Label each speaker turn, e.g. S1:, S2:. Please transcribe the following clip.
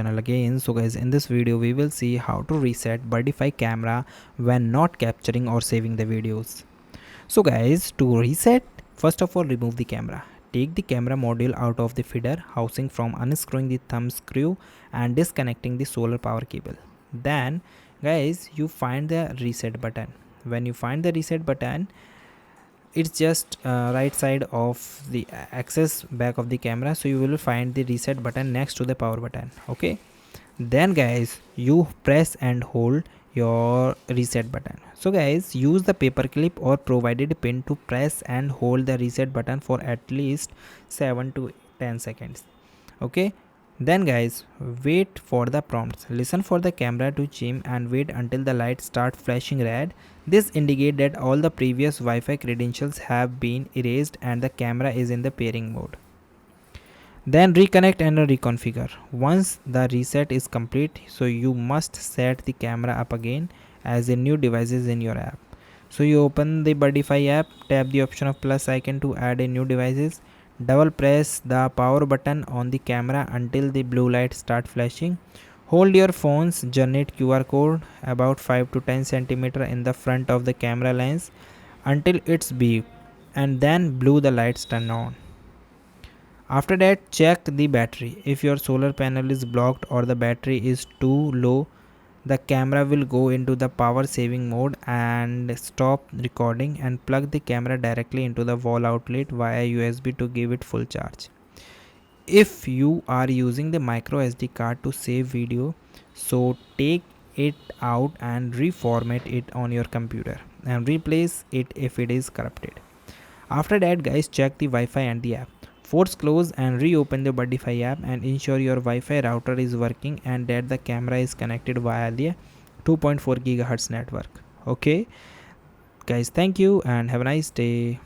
S1: Channel again. So guys, in this video we will see how to reset Birdfy camera when not capturing or saving the videos. So guys, to reset, first of all remove the camera. Take the camera module out of the feeder housing from unscrewing the thumb screw and disconnecting the solar power cable. Then guys, you find the reset button. When you find the reset button, it's just right side of the access back of the camera, so you will find the reset button next to the power button. Okay, then guys, you press and hold your reset button. So guys, use the paper clip or provided pin to press and hold the reset button for at least 7 to 10 seconds. Okay, then guys, wait for the prompts. Listen for the camera to chime and wait until the lights start flashing red. This indicates that all the previous Wi-Fi credentials have been erased and the camera is in the pairing mode. Then reconnect and reconfigure. Once the reset is complete, so you must set the camera up again as a new device is in your app. So you open the Birdfy app, tap the option of plus icon to add a new devices. Double press the power button on the camera until the blue light start flashing. Hold your phone's generate QR code about 5 to 10 cm in the front of the camera lens until it's beep, and then blue the lights turn on. After that, check the battery. If your solar panel is blocked or the battery is too low, the camera will go into the power saving mode and stop recording, and plug the camera directly into the wall outlet via USB to give it full charge. If you are using the micro SD card to save video, so take it out and reformat it on your computer and replace it if it is corrupted. After that guys, check the Wi-Fi and the app. Force close and reopen the Birdfy app and ensure your Wi-Fi router is working and that the camera is connected via the 2.4 GHz network. Okay guys, thank you and have a nice day.